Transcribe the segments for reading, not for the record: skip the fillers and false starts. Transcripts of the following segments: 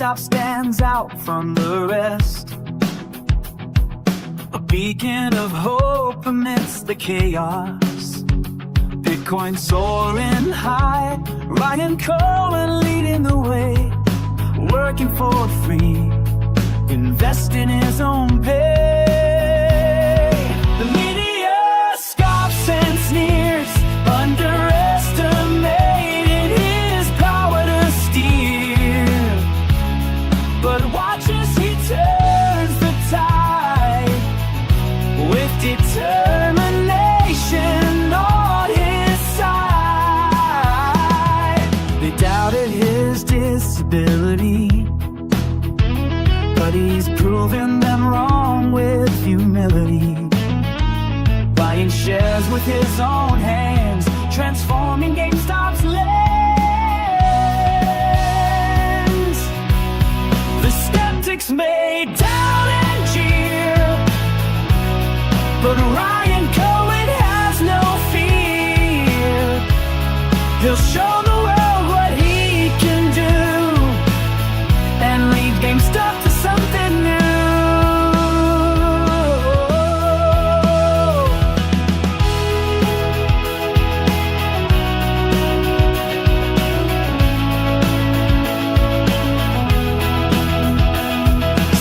GameStop stands out from the rest, a beacon of hope amidst the chaos. Bitcoin soaring high, Ryan Cohen leading the way, working for free, investing his own pay. The media scoffs and sneers, underestimating his power to steer, but watch as he turns the tide with determination on his side. They doubted his disability, but he's proven them wrong with humility, buying shares with his own hands, transforming GameStop's lens. The skeptics may doubt and jeer, but Ryan Cohen has no fear. He'll show the world what he can do and lead GameStop to something new.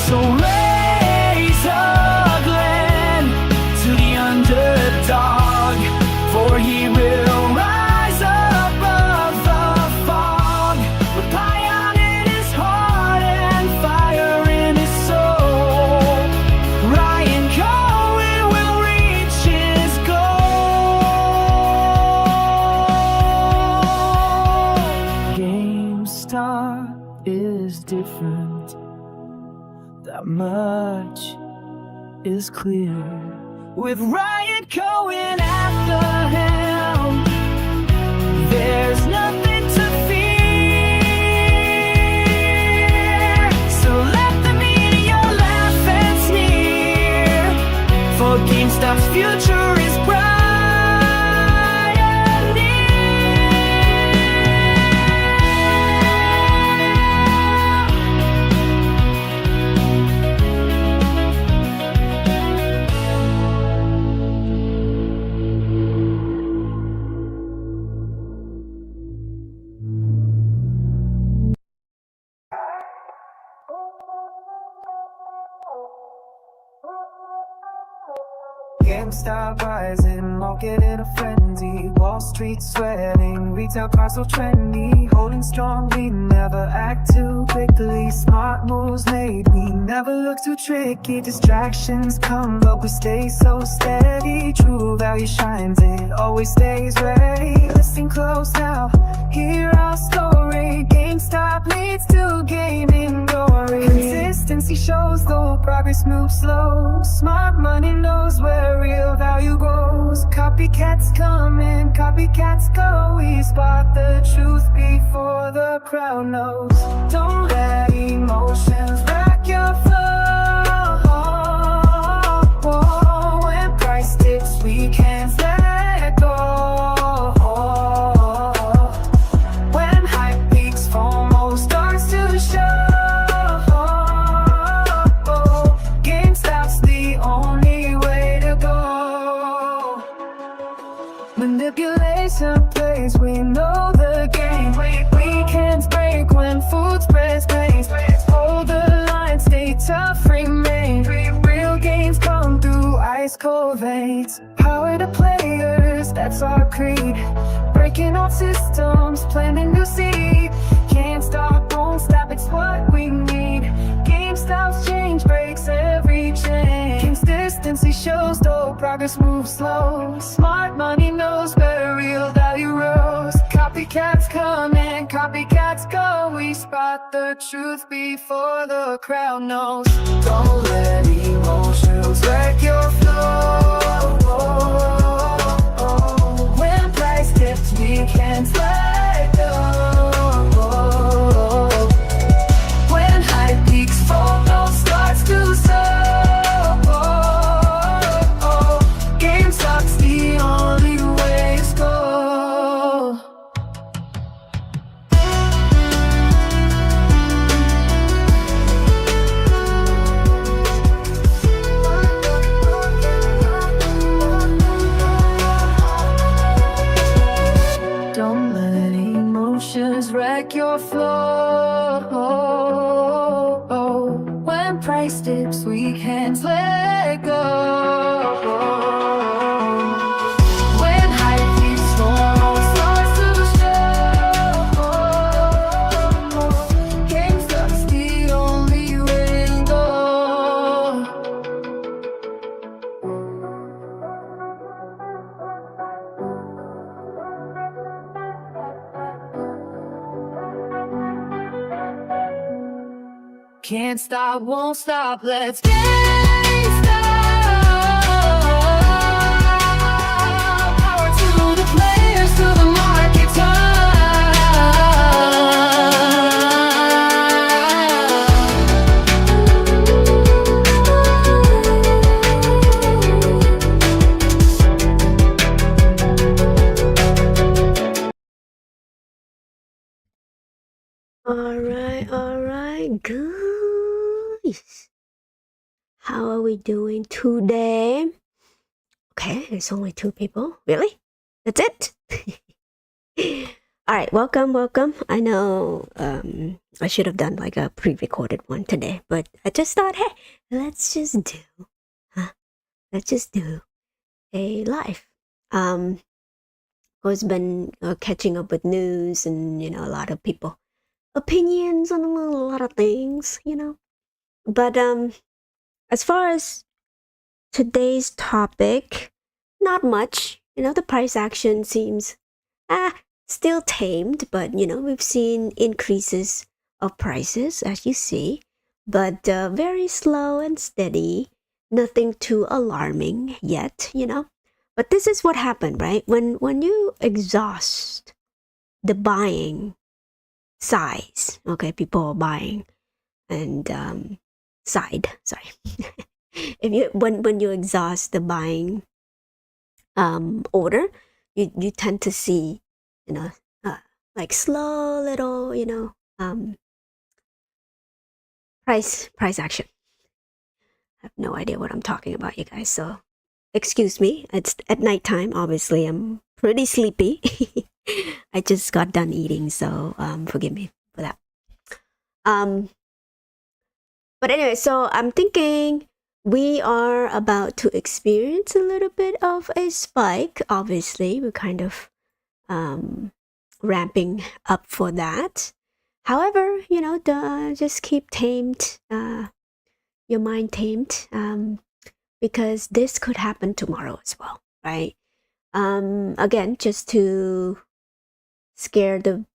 So raise a Glen to the underdog, for he will rise above the fog, with fire in his heart and fire in his soul. Ryan Cohen will reach his goal. GameStop is different, that much is clear. With Ryan Cohen at the helm, there's nothing to fear. So let the media laugh and sneer, for GameStop's future is bright and GameStop rising, market in a frenzy, Wall Street sweating, retail cars so trendy, holding strong, we never act too quickly, smart moves made, we never look too tricky, distractions come but we stay so steady, true value shines, it always stays ready. Listen close now, hear our story, GameStop leads to gaming glory. Consistency shows though progress moves slow, smart money knows where real value grows. Copycats come and copycats go, we spot the truth before the crowd knows. Don't let emotions wreck your flow, when price dips we can't let go, when hype peaks FOMO starts to show. GameStop's the only way to go. Manipulation plays, we know the game. Weekends break when food spreads pain. Hold the line, stay tough, remain. Real gains come through ice cold veins. Power to players, that's our creed. Breaking old systems, planting new seed. Can't stop, won't stop, it's what we need. GameStop's change breaks every chain. Consistency shows though progress moves slow. Smart money knows where real value rose. Copycats come and copycats go, we spot the truth before the crowd knows. Don't let emotions wreck your flow, when price dips we can't let go, when hype peaks FOMO starts to soar. GameStop's the only way to go. check your flow. When price dips, we can't let go. When hype keeps more starts to show, Gamestop's the only window. Can't stop, won't stop, let's get power to the players, to the market time. Alright, guys. How are we doing today? Okay, it's only 2 people. Really? That's it? Alright, welcome. I know I should have done like a pre-recorded one today, but I just thought, hey, let's just do a live. Always been catching up with news and a lot of people opinions on a lot of things, But as far as today's topic, not much. The price action seems still tamed, but we've seen increases of prices, as you see, but very slow and steady. Nothing too alarming yet, But this is what happened, right? When you exhaust the buying size, okay, people are buying and side, sorry. If you when you exhaust the buying order, you tend to see like slow little price action. I have no idea what I'm talking about, you guys, so excuse me. It's at nighttime, obviously. I'm pretty sleepy. I just got done eating, so forgive me for that. But anyway, so I'm thinking we are about to experience a little bit of a spike. Obviously, we're kind of ramping up for that. However, just keep tamed, your mind tamed, because this could happen tomorrow as well, right? Again, just to scare the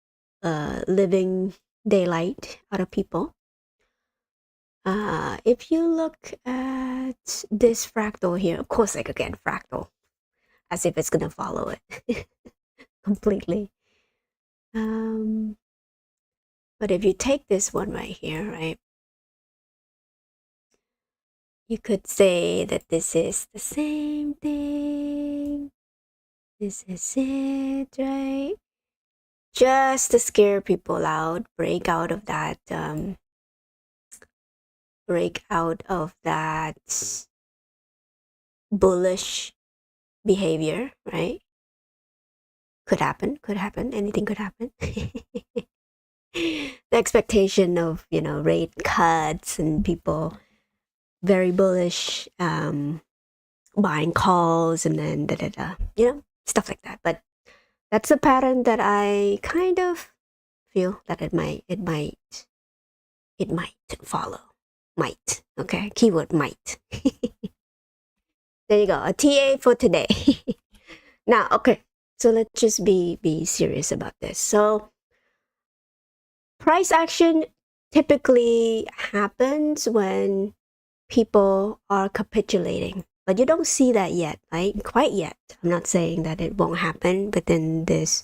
living daylight out of people. If you look at this fractal here, of course, like again, fractal, as if it's gonna follow it completely. But if you take this one right here, right, you could say that this is the same thing. This is it, right? Just to scare people out, break out of that bullish behavior, right? Could happen, anything could happen. The expectation of, rate cuts and people very bullish, buying calls and then stuff like that. But that's a pattern that I kind of feel that it might follow. Might, okay? Keyword might. There you go, a TA for today. Now, okay, so let's just be serious about this. So price action typically happens when people are capitulating, but you don't see that yet, right? Quite yet. I'm not saying that it won't happen within this,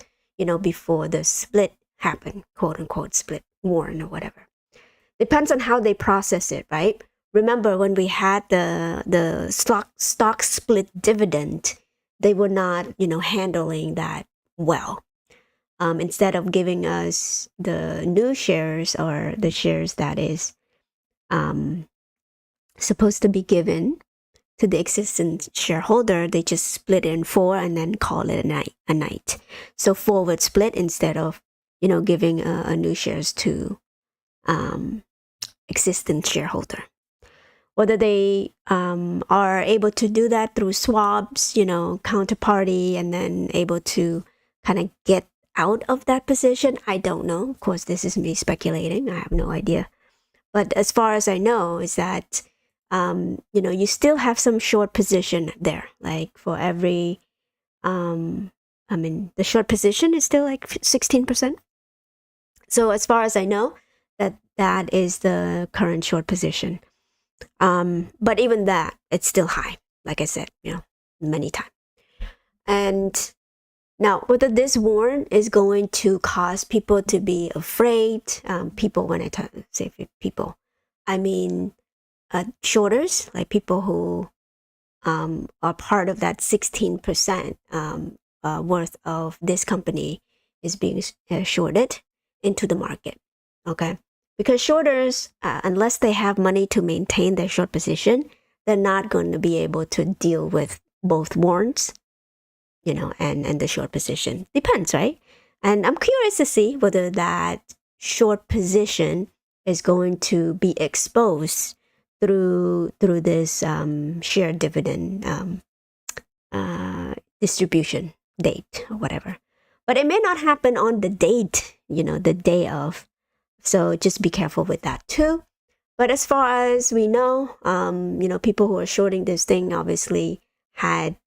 before the split happened, quote unquote split, warn or whatever. Depends on how they process it, right? Remember when we had the stock split dividend, they were not, handling that well. Instead of giving us the new shares or the shares that is supposed to be given to the existing shareholder, they just split it in 4 and then call it a night. So forward split instead of giving a new shares to existing shareholder. Whether they are able to do that through swaps, counterparty, and then able to kind of get out of that position, I don't know. Of course, this is me speculating. I have no idea. But as far as I know, is that you still have some short position there. Like for every, the short position is still like 16%. So as far as I know, that is the current short position. But even that, it's still high, like I said, many times. And now, whether this warrant is going to cause people to be afraid, people, when I say people, I mean shorters, like people who are part of that 16% worth of this company is being shorted into the market, okay? Because shorters, unless they have money to maintain their short position, they're not going to be able to deal with both warrants, and the short position. Depends, right? And I'm curious to see whether that short position is going to be exposed through this share dividend distribution date or whatever. But it may not happen on the date, the day of. So just be careful with that too. But as far as we know, people who are shorting this thing obviously had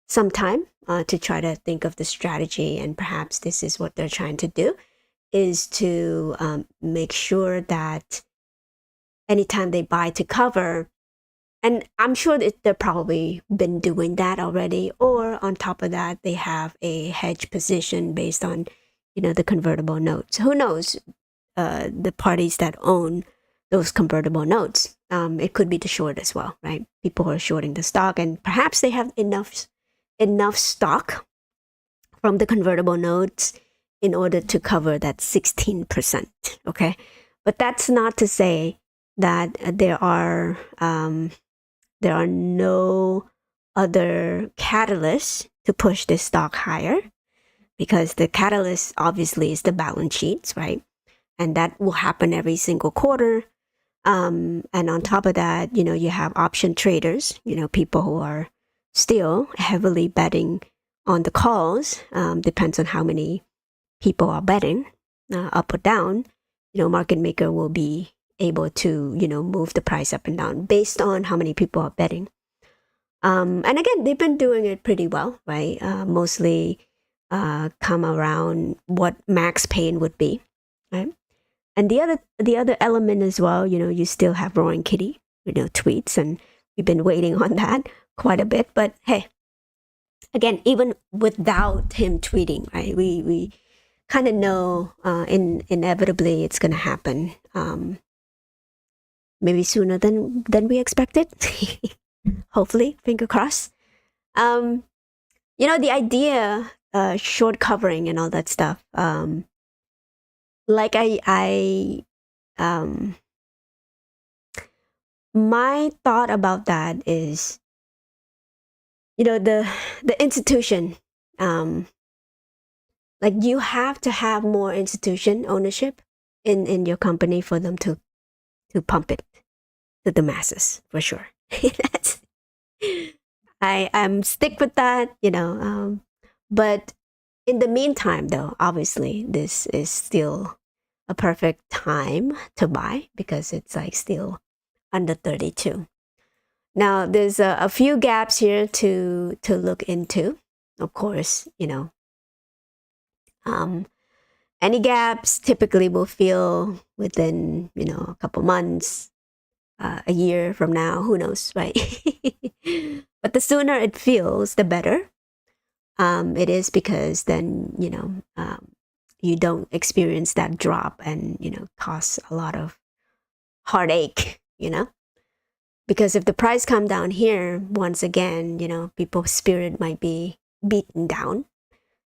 some time to try to think of the strategy, and perhaps this is what they're trying to do, is to make sure that anytime they buy to cover, and I'm sure that they've probably been doing that already, or on top of that, they have a hedge position based on, the convertible notes. Who knows? The parties that own those convertible notes. It could be the short as well, right? People who are shorting the stock, and perhaps they have enough stock from the convertible notes in order to cover that 16%. Okay, but that's not to say that there are no other catalysts to push this stock higher, because the catalyst obviously is the balance sheets, right? And that will happen every single quarter. And on top of that, you have option traders, people who are still heavily betting on the calls. Depends on how many people are betting, up or down. Market maker will be able to, move the price up and down based on how many people are betting. And again, they've been doing it pretty well, right? Mostly come around what max pain would be, right? And the other element as well, you still have Roaring Kitty, tweets, and we've been waiting on that quite a bit. But hey, again, even without him tweeting, right, we kind of know inevitably it's going to happen. Maybe sooner than we expected. Hopefully, finger crossed. The idea, short covering and all that stuff. Like my thought about that is, the institution, like you have to have more institution ownership in your company for them to pump it to the masses, for sure. I'm stick with that, but in the meantime, though, obviously, this is still a perfect time to buy because it's like still under 32. Now, there's a few gaps here to look into. Of course, any gaps typically will fill within, a couple months, a year from now, who knows, right? But the sooner it fills, the better. It is, because then, you don't experience that drop and, cause a lot of heartache, because if the price come down here, once again, people's spirit might be beaten down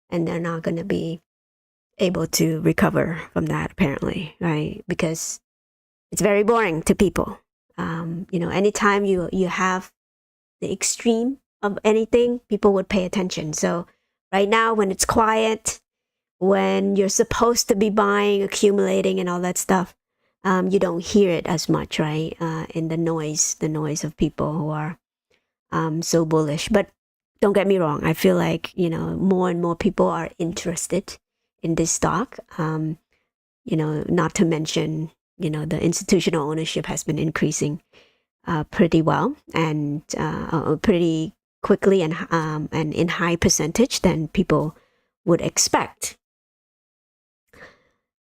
and they're not going to be able to recover from that, apparently, right? Because it's very boring to people. Anytime you have the extreme of anything, people would pay attention. So right now, when it's quiet, when you're supposed to be buying, accumulating, and all that stuff, you don't hear it as much, right? In the noise of people who are so bullish. But don't get me wrong, I feel like, more and more people are interested in this stock. Not to mention, the institutional ownership has been increasing pretty well and pretty quickly and in high percentage than people would expect.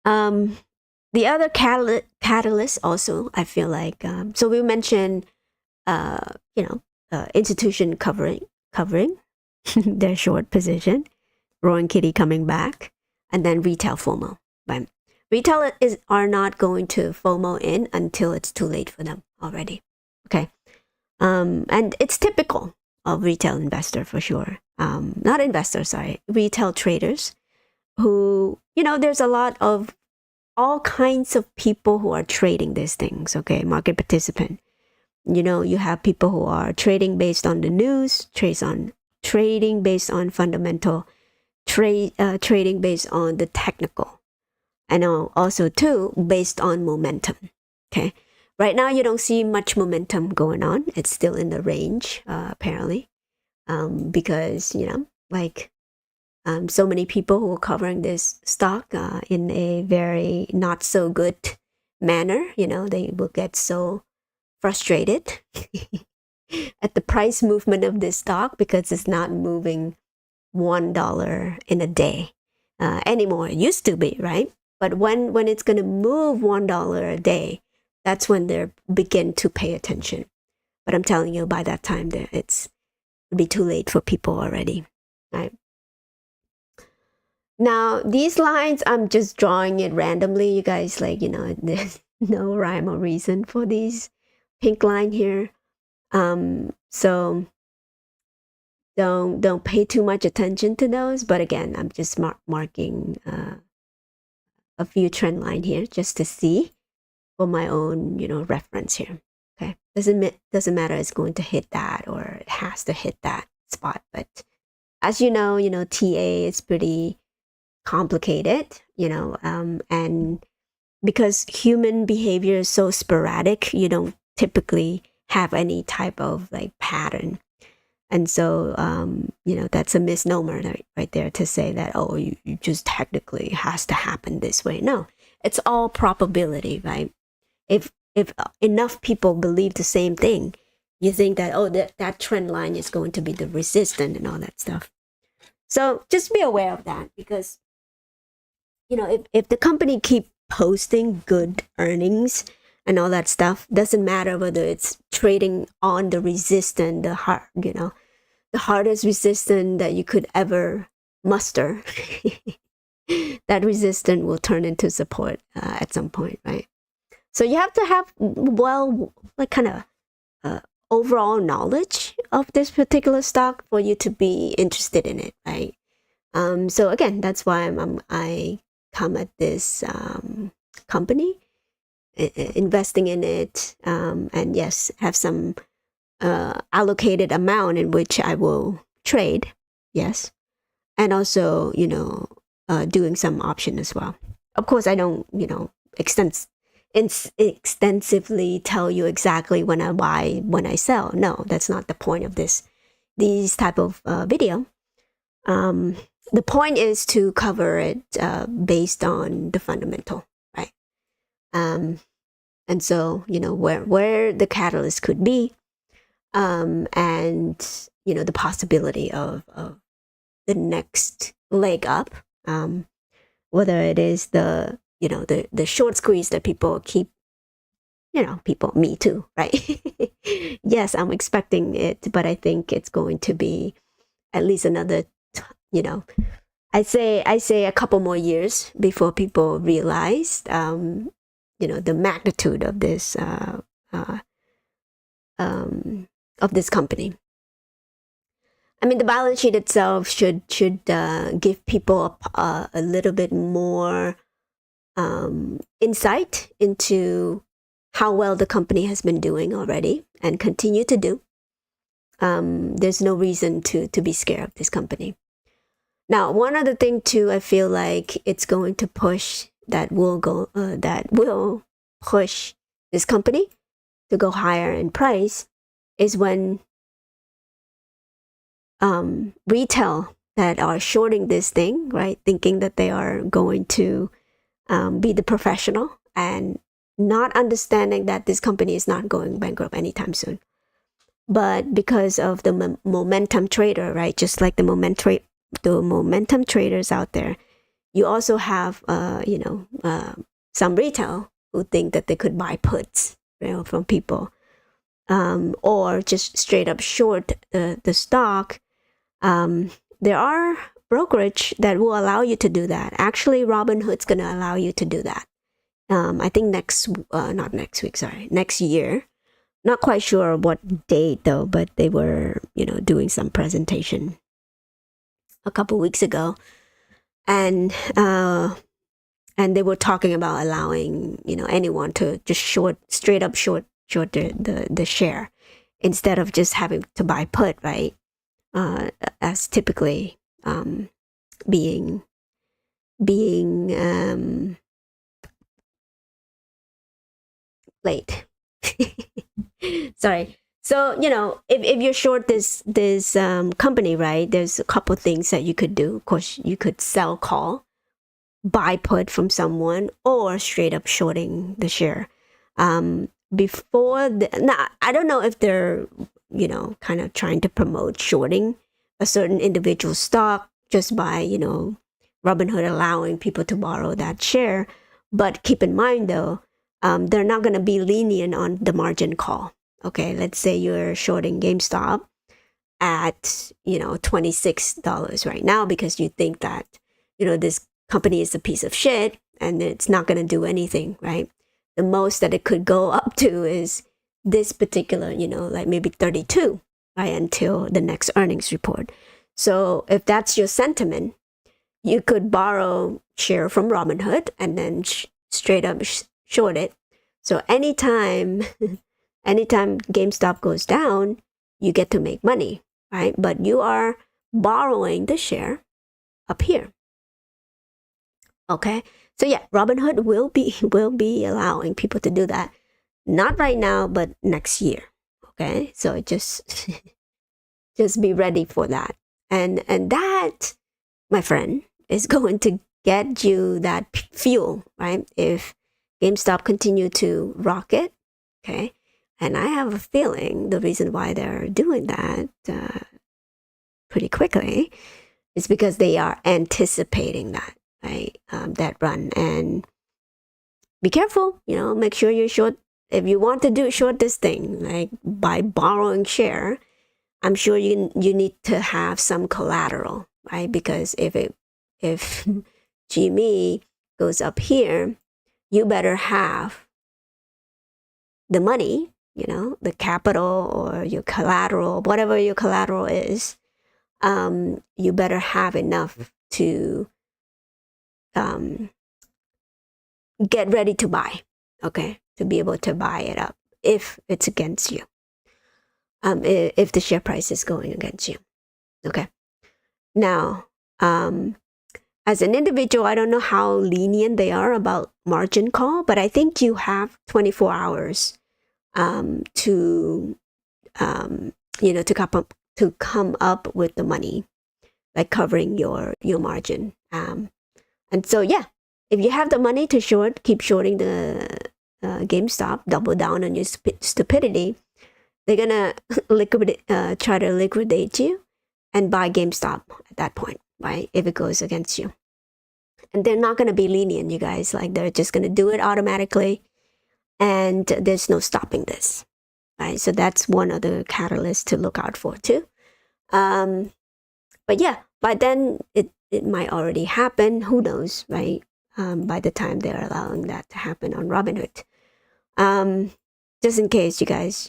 The other catalyst also, I feel like, so we mentioned, institution covering their short position, Roaring Kitty coming back, and then retail FOMO. Right? Retail are not going to FOMO in until it's too late for them already. Okay, and it's typical of retail investor for sure. Not investors, sorry, retail traders who, there's a lot of all kinds of people who are trading these things. Okay, market participant. You have people who are trading based on the news, trading based on fundamental, trading based on the technical, and also too based on momentum. Okay, right now you don't see much momentum going on. It's still in the range, apparently, because so many people who are covering this stock in a very not so good manner. They will get so frustrated at the price movement of this stock because it's not moving $1 in a day anymore. It used to be, right? But when it's going to move $1 a day, that's when they begin to pay attention. But I'm telling you, by that time, it'll be too late for people already, right? Now, these lines, I'm just drawing it randomly. You guys, there's no rhyme or reason for these pink line here. So don't pay too much attention to those. But again, I'm just marking a few trend line here just to see for my own, reference here. Okay, doesn't matter it's going to hit that or it has to hit that spot. But as TA is pretty complicated, and because human behavior is so sporadic, you don't typically have any type of pattern. And so, that's a misnomer right there to say that, oh, you just technically has to happen this way. No, it's all probability, right? If enough people believe the same thing, you think that, oh, that trend line is going to be the resistance and all that stuff. So just be aware of that because, if the company keep posting good earnings and all that stuff, doesn't matter whether it's trading on the resistance, the hardest resistance that you could ever muster, that resistance will turn into support at some point, right? So you have to have overall knowledge of this particular stock for you to be interested in it, right? So again, that's why I come at this company, investing in it, and yes, have some allocated amount in which I will trade, yes, and also doing some option as well. Of course, I don't extensively tell you exactly when I buy, when I sell. No, that's not the point of these type of video. The point is to cover it based on the fundamental, right? And so where the catalyst could be, and the possibility of the next leg up, whether it is the short squeeze that people keep, me too, right? Yes, I'm expecting it, but I think it's going to be at least another, I say a couple more years before people realize, the magnitude of this, of this company. I mean, the balance sheet itself should give people a little bit more insight into how well the company has been doing already and continue to do. There's no reason to be scared of this company. Now, one other thing too, I feel like it's going to push that will push this company to go higher in price is when retail that are shorting this thing, right, thinking that they are going to be the professional and not understanding that this company is not going bankrupt anytime soon. But because of the momentum trader, right, just like the momentum traders out there, you also have, some retail who think that they could buy puts, from people, or just straight up short the stock. There are brokerage that will allow you to do that. Actually, Robinhood's going to allow you to do that. I think not next week, sorry, next year. Not quite sure what date though, but they were, doing some presentation a couple weeks ago, and they were talking about allowing, anyone to just straight up short the share instead of just having to buy put, right? As typically being late. Sorry. So, if you're short this company, right, there's a couple things that you could do. Of course, you could sell call, buy put from someone, or straight up shorting the share. Now, I don't know if they're, kind of trying to promote shorting a certain individual stock just by, Robinhood allowing people to borrow that share. But keep in mind though, they're not going to be lenient on the margin call. Okay, let's say you're shorting GameStop at, $26 right now because you think that, this company is a piece of shit and it's not going to do anything, right? The most that it could go up to is this particular, like maybe 32, right, until the next earnings report. So if that's your sentiment, you could borrow share from Robinhood and then straight up short it. So anytime GameStop goes down, you get to make money, right? But you are borrowing the share up here. Okay, so yeah, Robinhood will be allowing people to do that. Not right now, but next year. Okay, so just just be ready for that, and that, my friend, is going to get you that fuel, right? If GameStop continue to rocket, okay, and I have a feeling the reason why they're doing that pretty quickly is because they are anticipating that, right? That run. And be careful, make sure you're short. If you want to short this thing, like by borrowing share, I'm sure you need to have some collateral, right? Because if GME goes up here, you better have the money, the capital or your collateral, whatever your collateral is. You better have enough to get ready to buy, okay, to be able to buy it up if it's against you, if the share price is going against you. Okay, now as an individual, I don't know how lenient they are about margin call, but I think you have 24 hours to come up with the money, like covering your margin. And so yeah, if you have the money to keep shorting the GameStop, double down on your stupidity, they're gonna try to liquidate you and buy GameStop at that point, right? If it goes against you. And they're not gonna be lenient, you guys. Like, they're just gonna do it automatically, and there's no stopping this, right? So that's one other catalyst to look out for too. But yeah, by then it might already happen. Who knows, right? By the time they're allowing that to happen on Robinhood. Just in case you guys,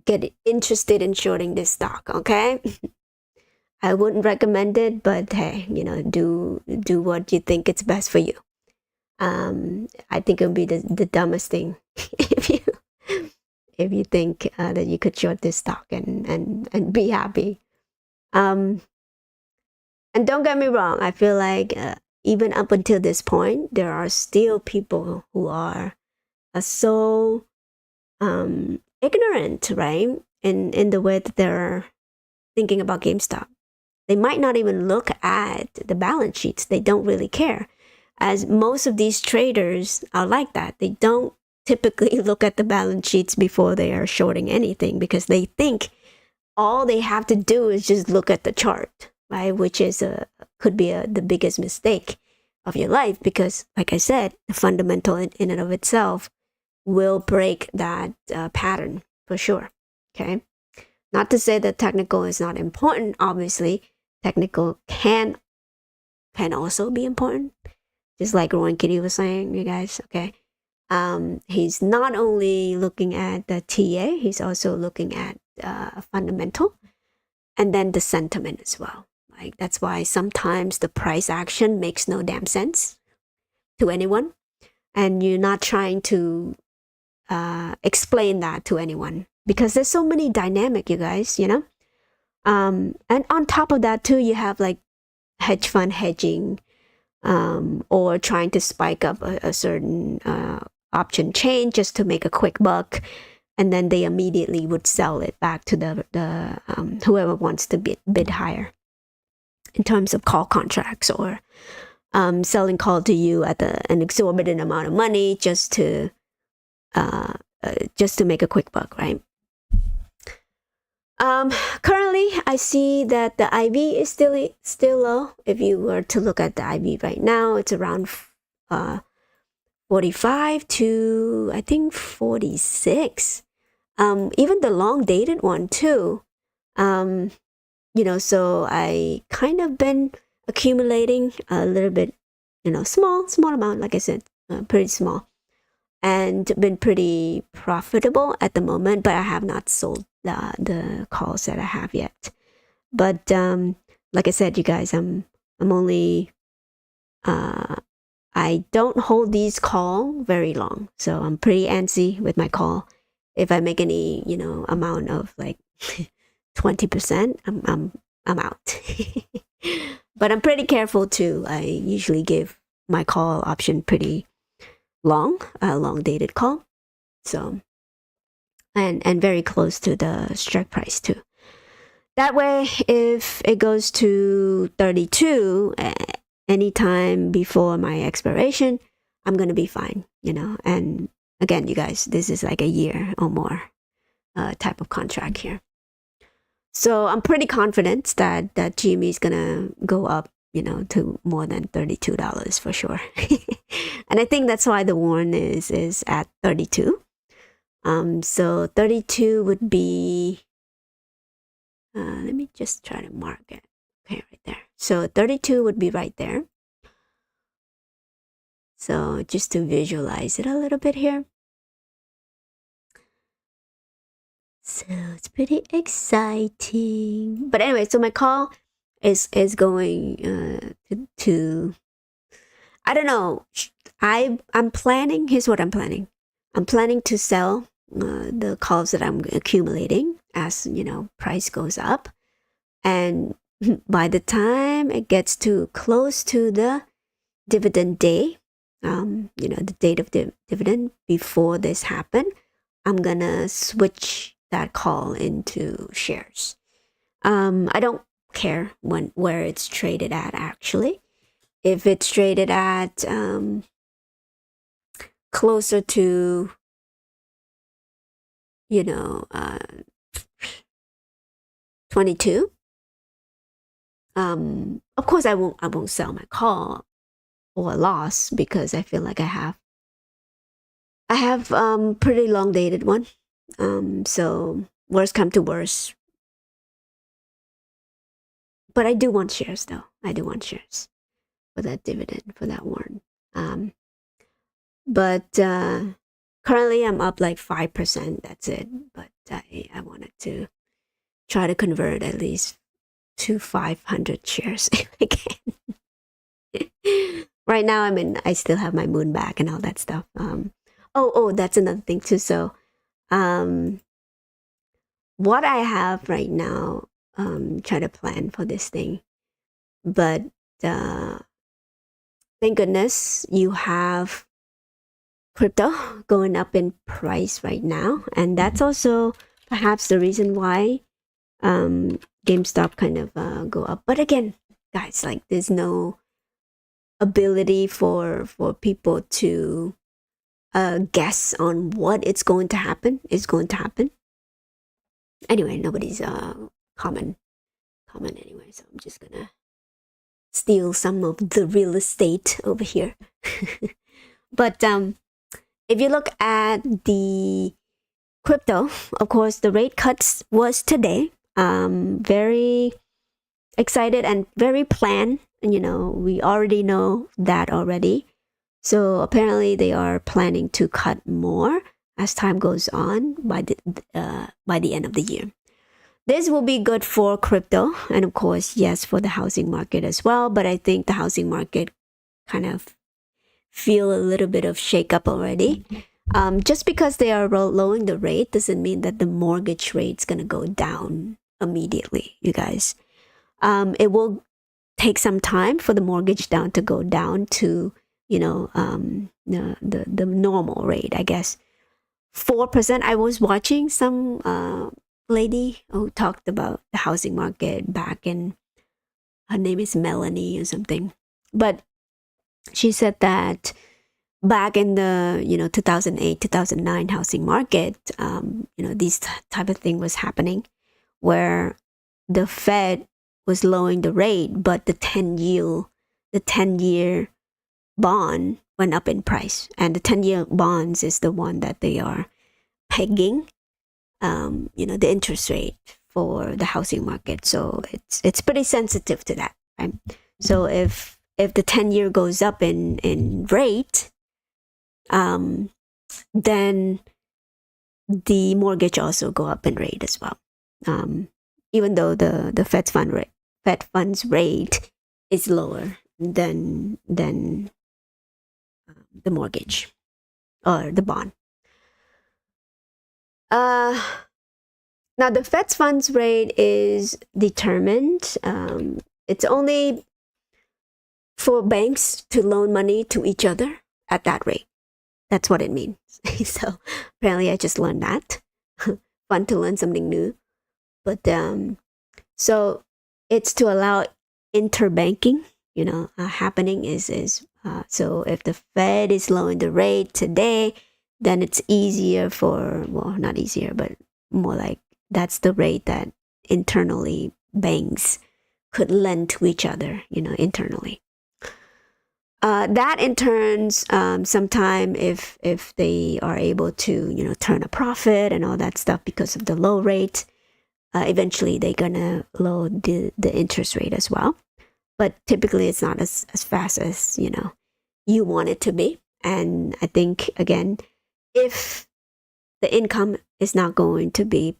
get interested in shorting this stock, okay? I wouldn't recommend it, but hey, do what you think it's best for you. I think it would be the dumbest thing if you think that you could short this stock and be happy. And don't get me wrong, I feel like even up until this point, there are still people who are so ignorant, right? In the way that they're thinking about GameStop. They might not even look at the balance sheets. They don't really care. As most of these traders are like that. They don't typically look at the balance sheets before they are shorting anything because they think all they have to do is just look at the chart, right? Which is could be the biggest mistake of your life because, like I said, the fundamental in and of itself will break that pattern for sure. Okay, not to say that technical is not important. Obviously, technical can also be important, just like Rowan Kitty was saying, you guys. Okay, he's not only looking at the TA, he's also looking at fundamental, and then the sentiment as well. Like that's why sometimes the price action makes no damn sense to anyone, and you're not trying to explain that to anyone because there's so many dynamic, you guys, you know. And on top of that too, you have like hedge fund hedging, or trying to spike up a certain option chain just to make a quick buck, and then they immediately would sell it back to the whoever wants to bid higher in terms of call contracts, or selling call to you at an exorbitant amount of money just to make a quick buck, right? Currently, I see that the IV is still low. If you were to look at the IV right now, it's around 45 to I think 46. Even the long dated one too. You know, so I kind of been accumulating a little bit, you know, small amount, like I said, pretty small, and been pretty profitable at the moment, but I have not sold the calls that I have yet. But like I said, you guys, I'm only I don't hold these call very long, so I'm pretty antsy with my call. If I make any, you know, amount of like 20%, I'm out. But I'm pretty careful too. I usually give my call option pretty long dated call, so and very close to the strike price too. That way, if it goes to 32 anytime before my expiration, I'm gonna be fine, you know. And again, you guys, this is like a year or more type of contract here, so I'm pretty confident that GME is gonna go up, you know, to more than $32 for sure. And I think that's why the warrant is at 32. So 32 would be, let me just try to mark it. Okay, right there. So 32 would be right there. So just to visualize it a little bit here. So it's pretty exciting. But anyway, so my call is going to I don't know. I'm planning. Here's what I'm planning. I'm planning to sell the calls that I'm accumulating as, you know, price goes up, and by the time it gets too close to the dividend day, you know, the date of the dividend before this happened, I'm gonna switch that call into shares. I don't care where it's traded at actually. If it's traded at closer to, you know, 22, of course I won't sell my call or loss because I feel like I have pretty long dated one. So worst come to worst, but I do want shares though. I do want shares for that dividend, for that warrant. But currently I'm up like 5%. That's it. But I wanted to try to convert at least to 500 shares if I can. Right now I still have my moon back and all that stuff. Oh, that's another thing too. So what I have right now, try to plan for this thing But uh, thank goodness you have crypto going up in price right now, and that's also perhaps the reason why GameStop kind of go up. But again, guys, like there's no ability for people to guess on what it's going to happen. It's going to happen anyway. Nobody's comment anyway, so I'm just gonna steal some of the real estate over here. But if you look at the crypto, of course, the rate cuts was today. Very excited and very planned. You know, we already know that already. So apparently they are planning to cut more as time goes on by the end of the year. This will be good for crypto and of course, yes, for the housing market as well. But I think the housing market kind of feel a little bit of shakeup already. Just because they are lowering the rate doesn't mean that the mortgage rate's gonna go down immediately, you guys. It will take some time for the mortgage down to go down to, you know, the normal rate, I guess. 4%. I was watching some lady who talked about the housing market back in, her name is Melanie or something, but she said that back in the 2008 2009 housing market, these type of thing was happening where the Fed was lowering the rate, but the 10-year bond went up in price, and the 10-year bonds is the one that they are pegging the interest rate for the housing market. So it's pretty sensitive to that, right? So if the 10-year goes up in rate, then the mortgage also go up in rate as well. Even though the Fed funds rate is lower than the mortgage or the bond. Now the Fed funds rate is determined. It's only for banks to loan money to each other at that rate. That's what it means. So apparently I just learned that. Fun to learn something new. But so it's to allow interbanking, happening is so if the Fed is lowering the rate today, then it's easier not easier, but more like that's the rate that internally banks could lend to each other, internally. That in turns, sometime if they are able to, turn a profit and all that stuff because of the low rate, eventually they're gonna lower the interest rate as well. But typically it's not as fast as, you want it to be. And I think, again, if the income is not going to be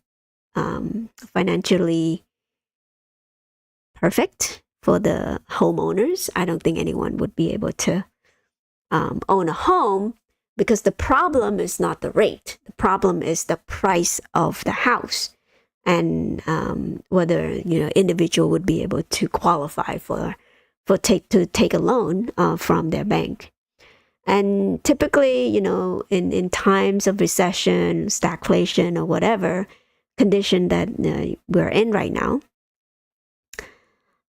financially perfect for the homeowners, I don't think anyone would be able to own a home, because the problem is not the rate. The problem is the price of the house, and whether individual would be able to qualify to take a loan from their bank. And typically, in times of recession, stagflation, or whatever condition that we're in right now,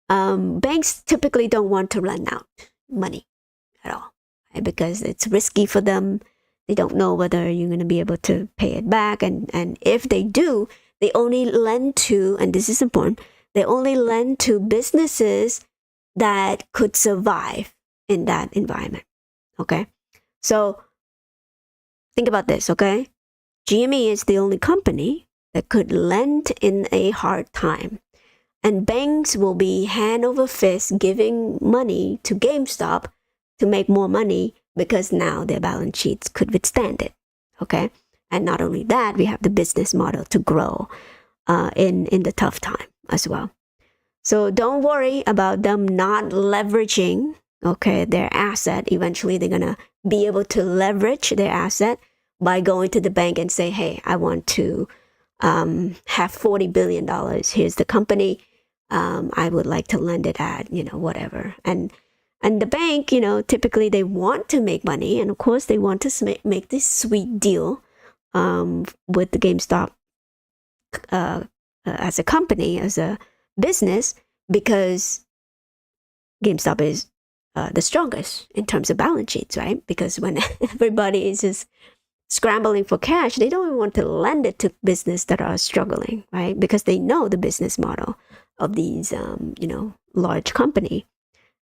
banks typically don't want to lend out money at all, right? Because it's risky for them. They don't know whether you're going to be able to pay it back. And if they do, they only lend to, and this is important, they only lend to businesses that could survive in that environment. Okay? So think about this, okay? GME is the only company that could lend in a hard time. And banks will be hand over fist giving money to GameStop to make more money, because now their balance sheets could withstand it. Okay? And not only that, we have the business model to grow in the tough time as well. So don't worry about them not leveraging, their asset. Eventually they're gonna be able to leverage their asset by going to the bank and say, hey, I want to have $40 billion. Here's the company. I would like to lend it at, whatever. And the bank, typically they want to make money, and of course they want to make this sweet deal with the GameStop as a company, as a business, because GameStop is the strongest in terms of balance sheets, right? Because when everybody is just scrambling for cash, they don't want to lend it to business that are struggling, right? Because they know the business model of these, large company.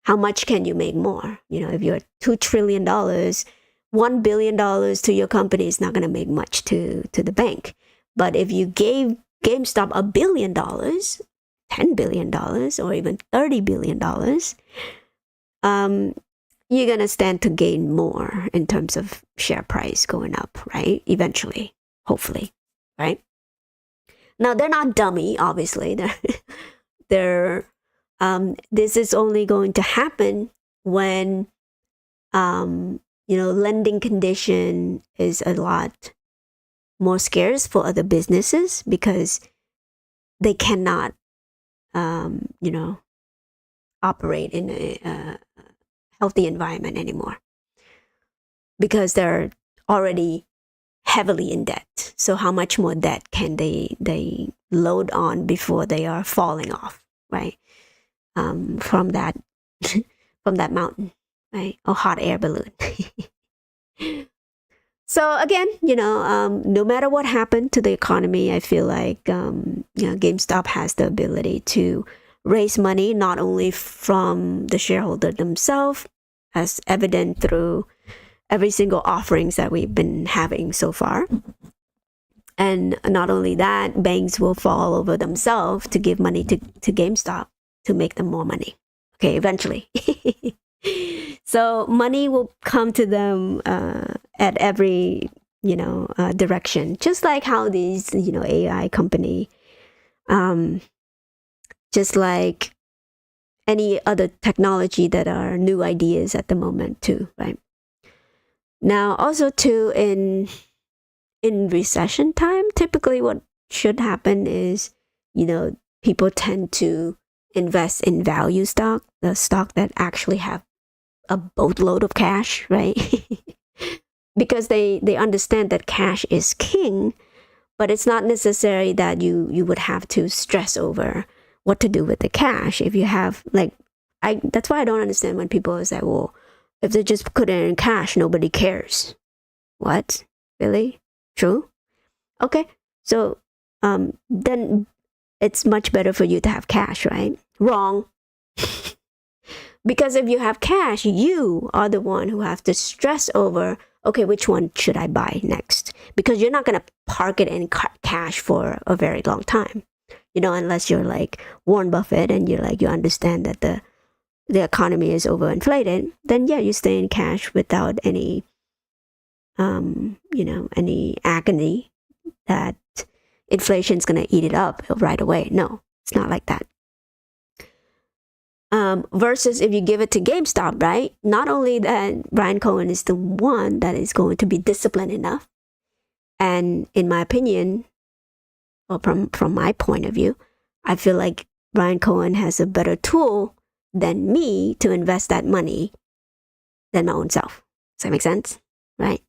How much can you make more? If you're $2 trillion, $1 billion to your company is not going to make much to the bank. But if you gave GameStop $1 billion, $10 billion, or even $30 billion, you're going to stand to gain more in terms of share price going up, right? Eventually, hopefully, right? Now, they're not dummy, obviously. They're this is only going to happen when, lending condition is a lot more scarce for other businesses, because they cannot, operate in a healthy environment anymore, because they're already heavily in debt. So how much more debt can they load on before they are falling off, right? From that from that mountain, right? Or hot air balloon. So again, no matter what happened to the economy, I feel like GameStop has the ability to raise money, not only from the shareholder themselves, as evident through every single offerings that we've been having so far. And not only that, banks will fall over themselves to give money to GameStop to make them more money. Okay, eventually. So money will come to them at every, direction. Just like how these, AI company, just like any other technology that are new ideas at the moment too, right? Now, also too, in recession time, typically what should happen is, people tend to invest in value stock, the stock that actually have a boatload of cash, right? Because they understand that cash is king, but it's not necessary that you would have to stress over what to do with the cash. If you have, that's why I don't understand when people say, well, if they just put it in cash, nobody cares. What? Really? True? Okay. So then it's much better for you to have cash, right? Wrong. Because if you have cash, you are the one who have to stress over, okay, which one should I buy next? Because you're not going to park it in cash for a very long time, unless you're like Warren Buffett and you understand that the economy is overinflated. Then yeah, you stay in cash without any, any agony that inflation's going to eat it up right away. No, it's not like that. Versus if you give it to GameStop, right? Not only that, Brian Cohen is the one that is going to be disciplined enough. And in my opinion, or from my point of view, I feel like Brian Cohen has a better tool than me to invest that money than my own self. Does that make sense? Right?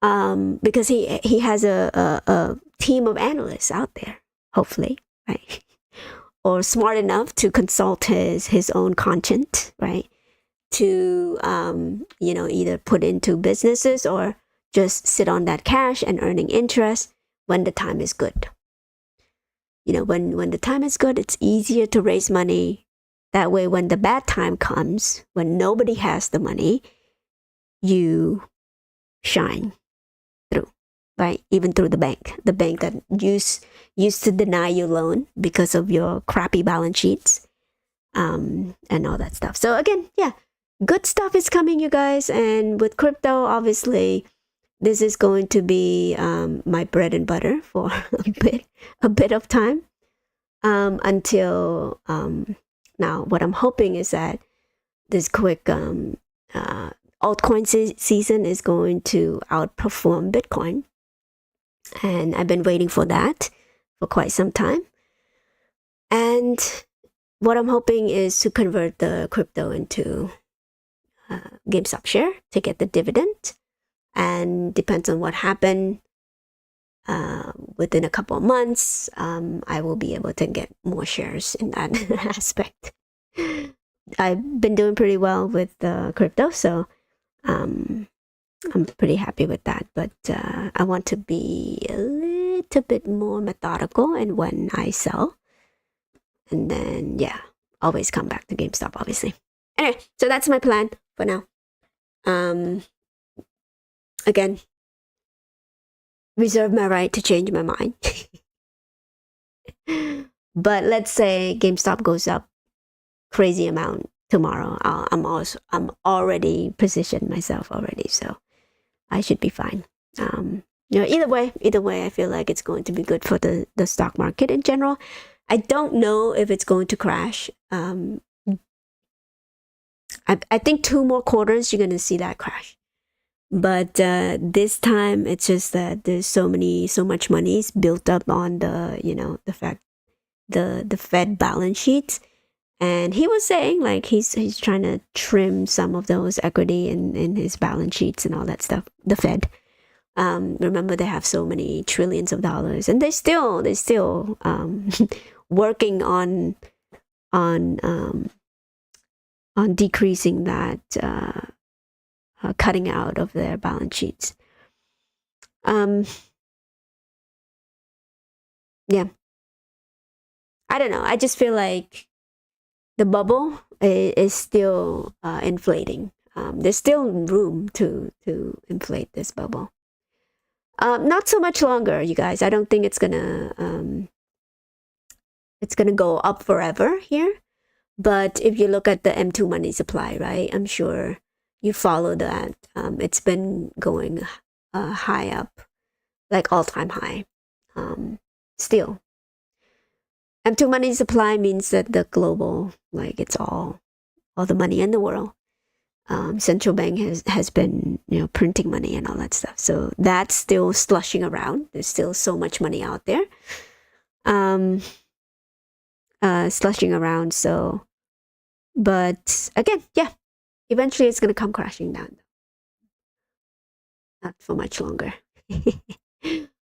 Because he has a team of analysts out there, hopefully, right? Or smart enough to consult his own conscience, right? To, either put into businesses or just sit on that cash and earning interest when the time is good. When the time is good, it's easier to raise money. That way, when the bad time comes, when nobody has the money, you shine through, right? Even through the bank that used to deny you loan because of your crappy balance sheets, and all that stuff. So again, yeah, good stuff is coming, you guys. And with crypto, obviously, this is going to be my bread and butter for a bit of time, until now. What I'm hoping is that this quick altcoin season is going to outperform Bitcoin, and I've been waiting for that for quite some time. And what I'm hoping is to convert the crypto into GameStop share to get the dividend. And depends on what happened within a couple of months, I will be able to get more shares in that aspect. I've been doing pretty well with crypto, so I'm pretty happy with that. But I want to be a little bit more methodical in when I sell. And then, yeah, always come back to GameStop, obviously. Anyway, so that's my plan for now. Again, reserve my right to change my mind. But let's say GameStop goes up crazy amount tomorrow. I'm already positioned myself already, so I should be fine. Either way, I feel like it's going to be good for the stock market in general. I don't know if it's going to crash. I think 2 more quarters you're gonna see that crash. But this time it's just that there's so much money is built up on the fact the Fed balance sheets, and he was saying like he's trying to trim some of those equity in his balance sheets and all that stuff. The Fed, remember they have so many trillions of dollars, and they still working on decreasing that. Cutting out of their balance sheets. Yeah. I don't know. I just feel like the bubble is still inflating. There's still room to inflate this bubble. Not so much longer, you guys. I don't think it's gonna go up forever here. But if you look at the M2 money supply, right? I'm sure you follow that. It's been going high up, like all-time high. Still, M2 money supply means that the global, like it's all the money in the world. Central bank has been printing money and all that stuff. So that's still slushing around. There's still so much money out there, slushing around. So, but again, yeah. Eventually, it's going to come crashing down. Not for much longer.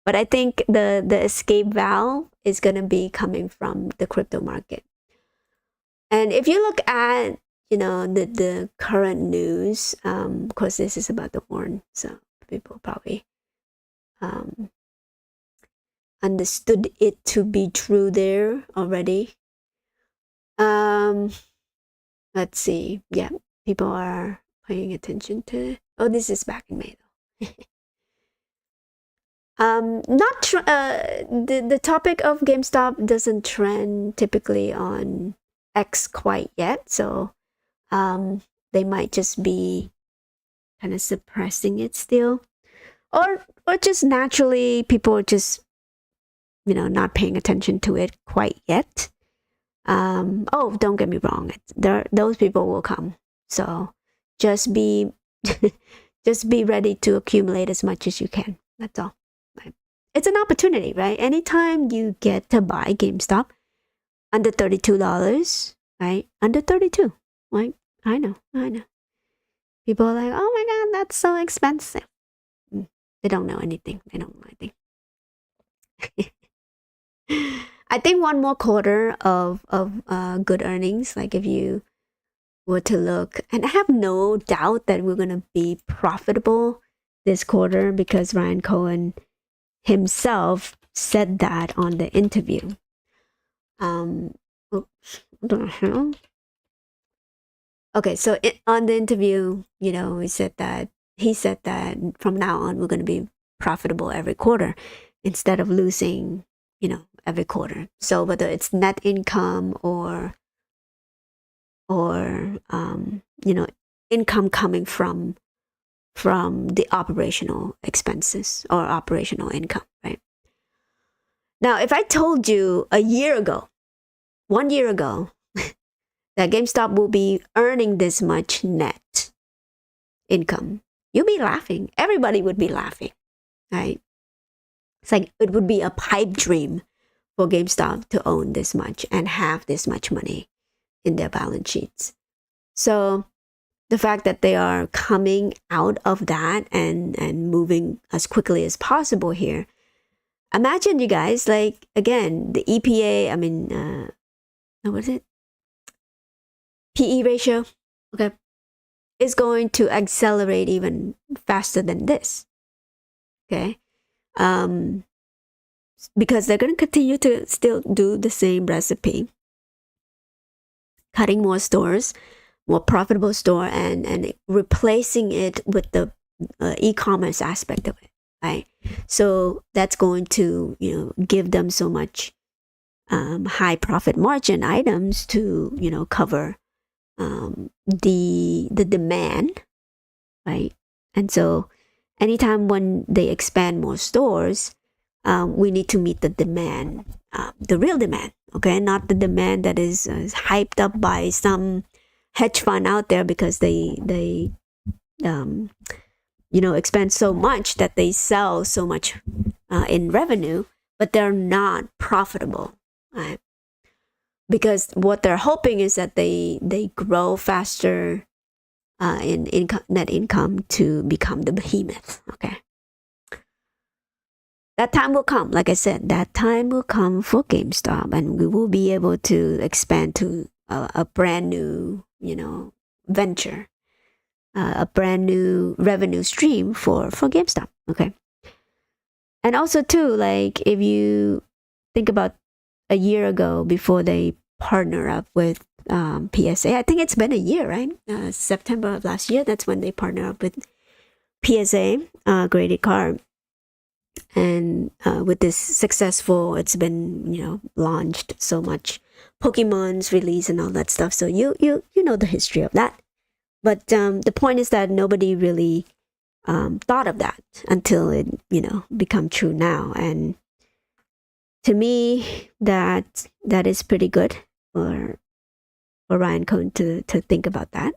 But I think the escape valve is going to be coming from the crypto market. And if you look at, the current news, of course, this is about the war, so people probably understood it to be true there already. Let's see. Yeah. People are paying attention to. Oh, this is back in May though. The topic of GameStop doesn't trend typically on X quite yet, so they might just be kind of suppressing it still, or just naturally people are just not paying attention to it quite yet. Oh, don't get me wrong, those people will come. So just be ready to accumulate as much as you can. That's all. Right? It's an opportunity, right? Anytime you get to buy GameStop under $32, right? Under 32. Like, I know. People are like, oh my God, that's so expensive. They don't know anything. I think 1 more quarter of good earnings, like if you were to look, and I have no doubt that we're going to be profitable this quarter because Ryan Cohen himself said that on the interview. Oops, what the hell? Okay, so on the interview, he said that from now on we're going to be profitable every quarter instead of losing, every quarter. So whether it's net income or income coming from the operational expenses or operational income, right? Now, if I told you 1 year ago, that GameStop will be earning this much net income, you'd be laughing. Everybody would be laughing, right? It's like it would be a pipe dream for GameStop to own this much and have this much money in their balance sheets. So the fact that they are coming out of that and moving as quickly as possible here. Imagine, you guys, like, again, the EPA, what is it? PE ratio, okay, is going to accelerate even faster than this, okay? Because they're going to continue to still do the same recipe, cutting more stores, more profitable store, and replacing it with the e-commerce aspect of it, right? So that's going to, give them so much high profit margin items to, cover the demand, right? And so anytime when they expand more stores, we need to meet the demand, the real demand, okay? Not the demand that is hyped up by some hedge fund out there because they expend so much that they sell so much in revenue, but they're not profitable, right? Because what they're hoping is that they grow faster in net income to become the behemoth, okay? That time will come. Like I said, that time will come for GameStop, and we will be able to expand to a brand new, venture, a brand new revenue stream for GameStop. Okay. And also too, like, if you think about a year ago before they partner up with PSA, I think it's been a year, right? September of last year, that's when they partner up with PSA, graded card. And with this successful, it's been, launched so much, Pokemon's release and all that stuff. So you know the history of that. But the point is that nobody really thought of that until it, become true now. And to me, that is pretty good for Ryan Cohn to think about that,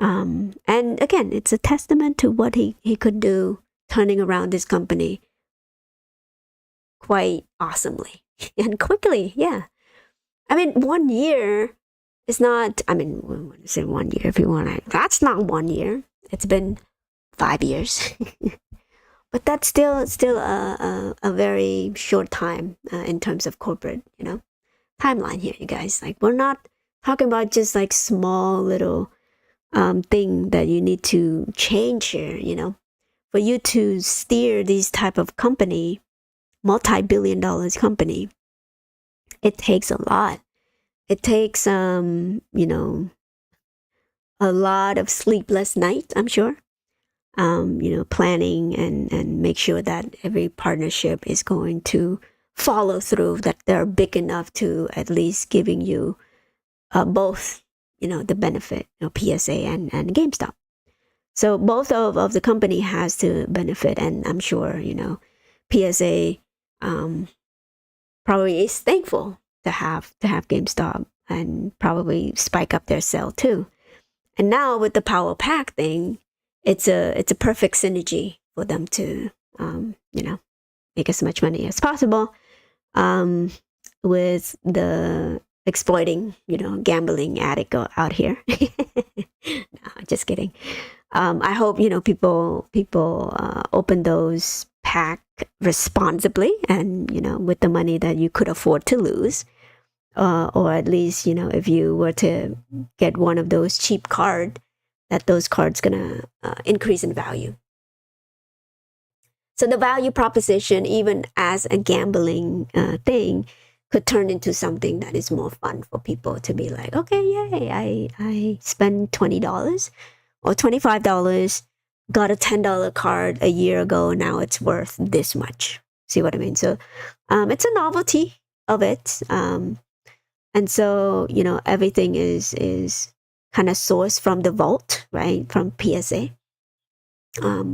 And again, it's a testament to what he could do, turning around this company quite awesomely and quickly. Yeah. 1 year is not, say 1 year if you want to, that's not 1 year. It's been 5 years. But that's still a very short time in terms of corporate, timeline here, you guys. Like, we're not talking about just like small little thing that you need to change here, For you to steer these type of company, multi-billion dollars company, it takes a lot. It takes, a lot of sleepless nights, I'm sure. Planning and make sure that every partnership is going to follow through, that they're big enough to at least giving you both, the benefit, PSA and GameStop. So both of the company has to benefit, and I'm sure, PSA probably is thankful to have GameStop and probably spike up their sale too. And now with the Power Pack thing, it's a perfect synergy for them to make as much money as possible with the exploiting, gambling addict out here. No, just kidding. I hope, people open those pack responsibly and, with the money that you could afford to lose. Or at least, if you were to get one of those cheap cards, that those cards gonna increase in value. So the value proposition, even as a gambling thing, could turn into something that is more fun for people to be like, okay, yay, I spent $20 or $25, got a $10 card a year ago, now it's worth this much. See what I mean? So it's a novelty of it. And so, everything is kind of sourced from the vault, right? From PSA.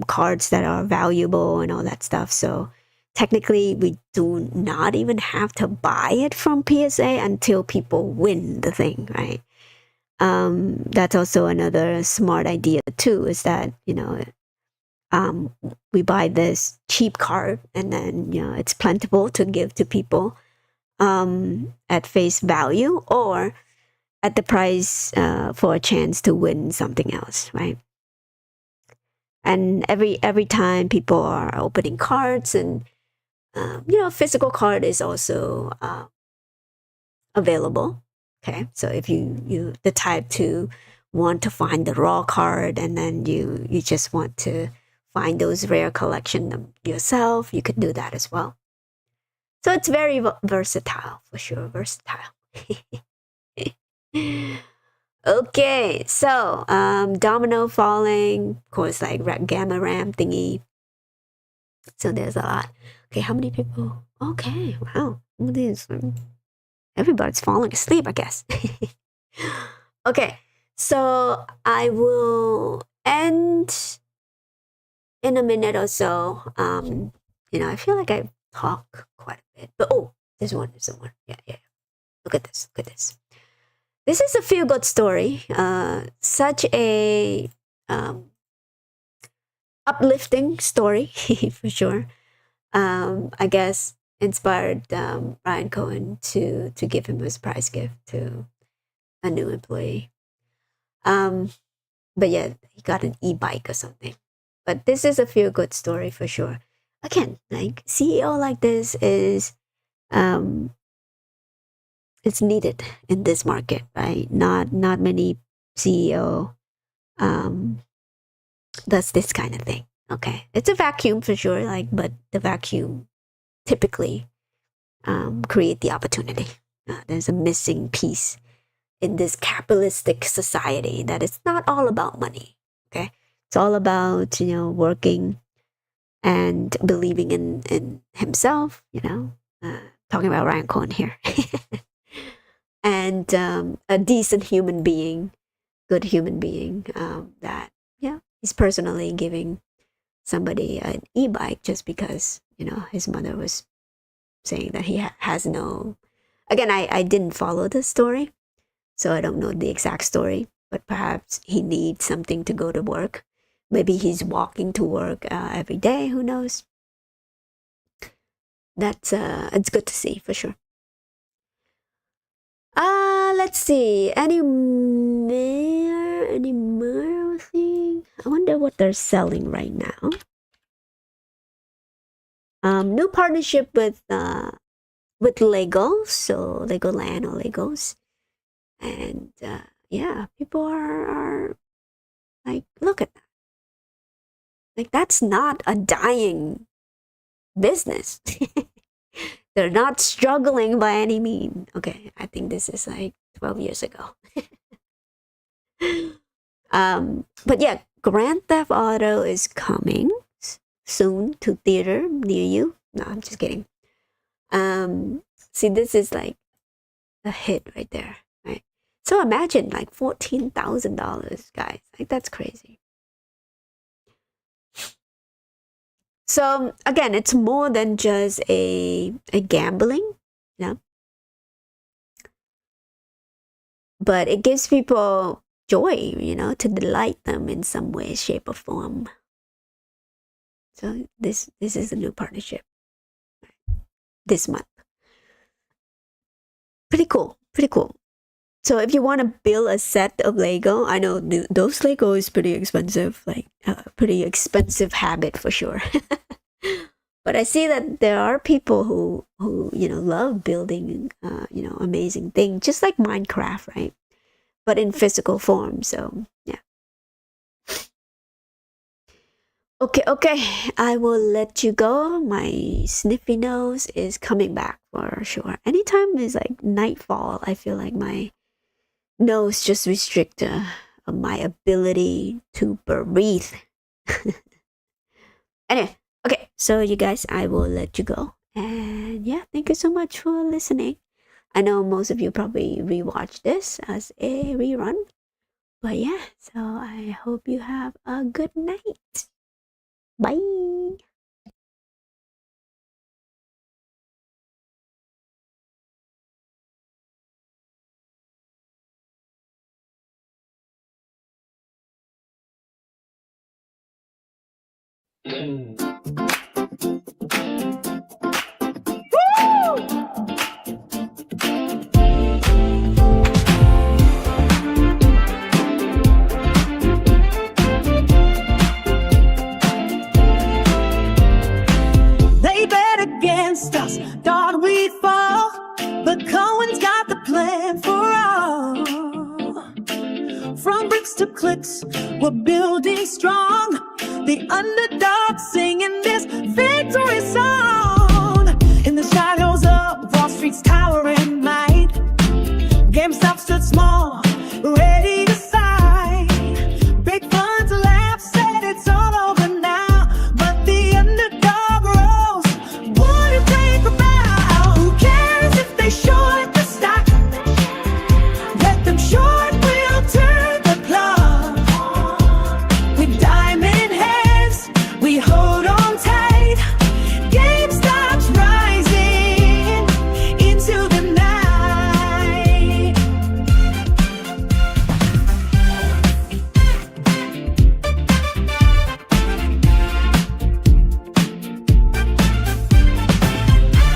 Cards that are valuable and all that stuff. So technically, we do not even have to buy it from PSA until people win the thing, right? That's also another smart idea too, is that, we buy this cheap card and then, it's plentiful to give to people. at face value or at the price for a chance to win something else, right? And every time people are opening cards, and physical card is also available. Okay, so if you the type to want to find the raw card, and then you just want to find those rare collection yourself, you could do that as well. So it's very versatile, for sure, versatile. Okay, so domino falling, of course, like gamma ram thingy. So there's a lot. Okay, how many people? Okay, wow. Everybody's falling asleep, I guess. Okay, so I will end in a minute or so. I feel like I talk quite a bit, but there's one. Yeah. Look at this. This is a feel-good story. Such a uplifting story for sure. I guess inspired Ryan Cohen to give him a surprise gift to a new employee. But yeah, he got an e-bike or something. But this is a feel-good story for sure. Again, like CEO like this is it's needed in this market, right? Not many CEO does this kind of thing. Okay, it's a vacuum for sure, like, but the vacuum typically create the opportunity. There's a missing piece in this capitalistic society that it's not all about money. Okay, it's all about working and believing in himself. Talking about Ryan Cohen here, and a decent human being, good human being that he's personally giving somebody an e-bike just because his mother was saying that he has no. Again, I didn't follow the story, so I don't know the exact story, but perhaps he needs something to go to work. Maybe he's walking to work every day, who knows. That's it's good to see for sure. Let's see, any more thing. I wonder what they're selling right now. New partnership with Lego, so Legoland or Legos, and people are like, look at that. Like, that's not a dying business. They're not struggling by any means. Okay, I think this is like 12 years ago. But yeah, Grand Theft Auto is coming soon to theater near you. No, I'm just kidding. See, this is like a hit right there, right? So imagine like $14,000, guys. Like, that's crazy. So again, it's more than just a gambling, but it gives people joy, to delight them in some way, shape, or form. So this is a new partnership this month. Pretty cool. So if you want to build a set of Lego, I know those Lego is pretty expensive, like pretty expensive habit for sure. But I see that there are people who love building amazing things, just like Minecraft, right? But in physical form. So yeah. Okay, I will let you go. My sniffy nose is coming back for sure. Anytime it's like nightfall, I feel like my nose just restrict my ability to breathe. Anyway, okay, so you guys, I will let you go. And yeah, thank you so much for listening. I know most of you probably rewatch this as a rerun. But yeah, so I hope you have a good night. Bye. From bricks to clicks, we're building strong. The underdog singing this victory song. In the shadows of Wall Street's towering might, Gamestop stood small, ready to fight. Big funds laugh, said it's all over now, but the underdog rose. What if they go bow? Who cares if they short the stock? Let them short, we'll turn the plug. With diamond hands, we hold on tight. GameStop's rising into the night.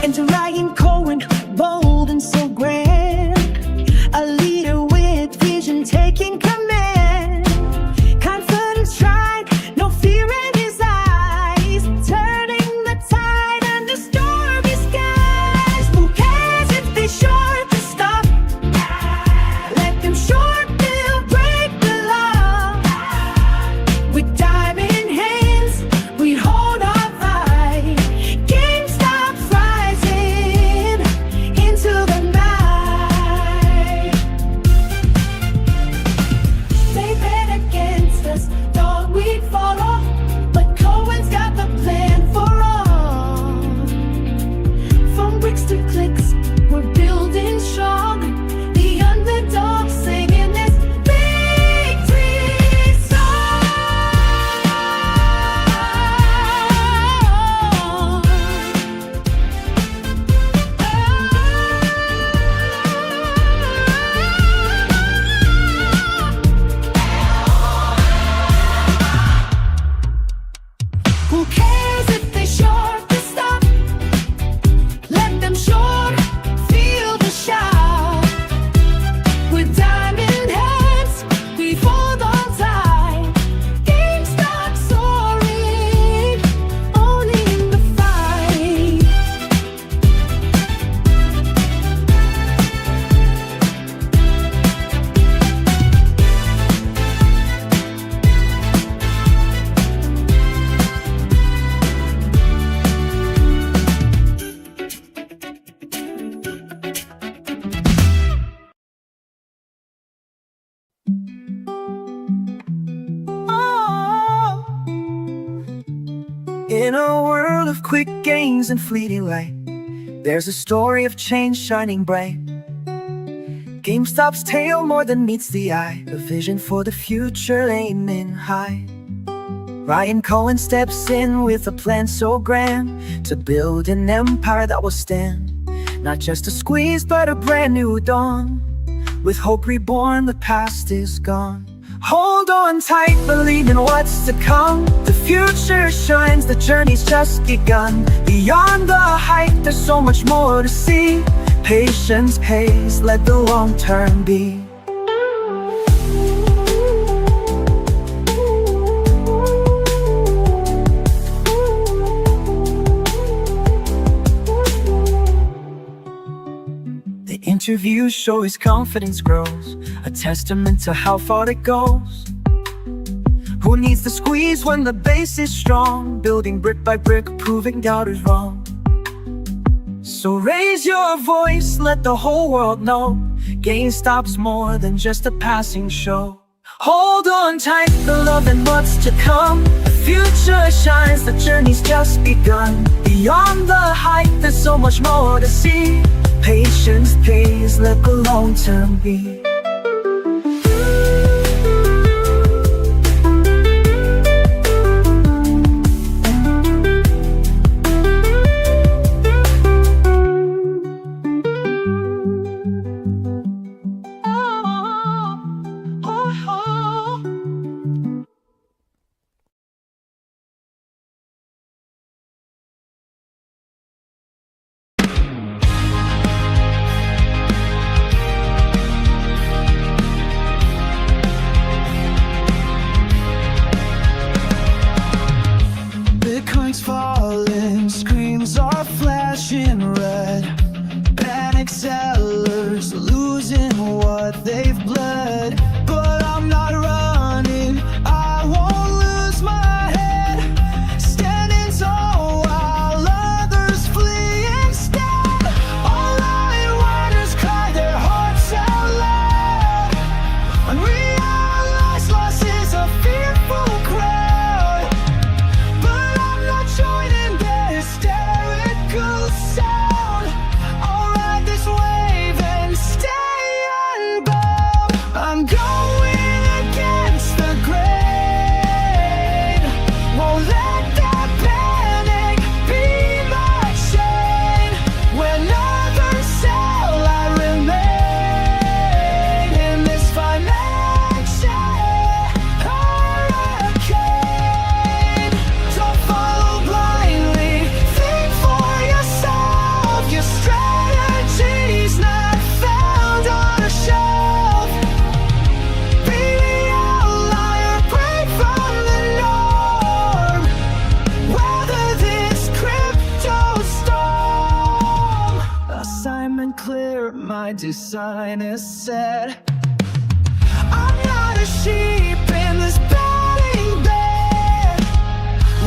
Enter Ryan Cohen, bold and so grand, a leader with vision taking command. Confidence shine, no fear in his eyes, turning the tide under stormy skies. Who cares if they short the stock? Let them short, they'll break the law. With diamond hands, we hold our fight. GameStop's rising into the night. They bet against us, thought we'd follow, but Cohen's got the plan for all. From bricks to clicks, we're building strong. The underdog singing this victory song. Who cares if they short the stock? Let them short, feel the shock. With diamond hands, we hold on tight. GameStop soaring, owning the fight. Oh. In a world of quick gains and fleeting light, there's a story of change shining bright. GameStop's tale more than meets the eye, a vision for the future aiming high. Ryan Cohen steps in with a plan so grand, to build an empire that will stand. Not just a squeeze, but a brand new dawn. With hope reborn, the past is gone. Hold on tight, believe in what's to come. The future shines, the journey's just begun. Beyond the hype, there's so much more to see. Patience pays, let the long term be. The interviews show his confidence grows, a testament to how far it goes. Who needs the squeeze when the base is strong? Building brick by brick, proving doubters wrong. So raise your voice, let the whole world know GameStop's more than just a passing show. Hold on tight, the love and what's to come. The future shines, the journey's just begun. Beyond the hype, there's so much more to see. Patience pays, let the long term be. sign is said. I'm not a sheep in this batting bed.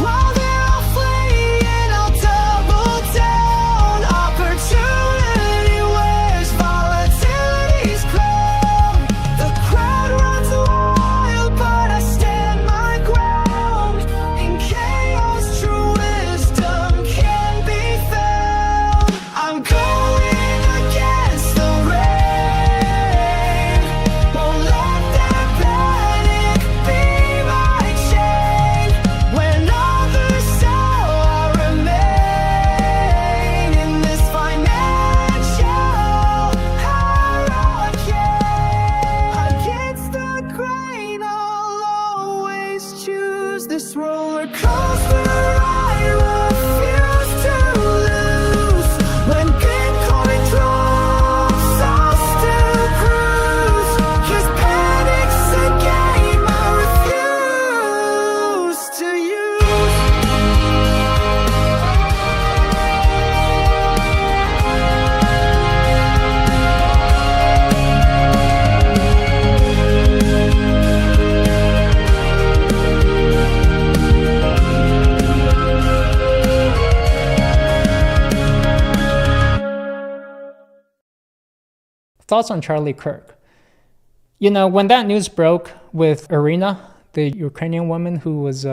While they're all fleeing, I'll double down. Opportunity wears volatility's crown. The crowd runs wild, but I stand my ground. In chaos, true wisdom can be found. I'm going against the rain. Won't let that panic be my chain. When others sell, I remain in this financial hurricane. Against the grain, I'll always choose this roller coaster. I refuse to lose. When Bitcoin drops, I'll still cruise. 'Cause panic's a game I refuse to use. Thoughts on Charlie Kirk? You know, when that news broke with Irina, the Ukrainian woman who was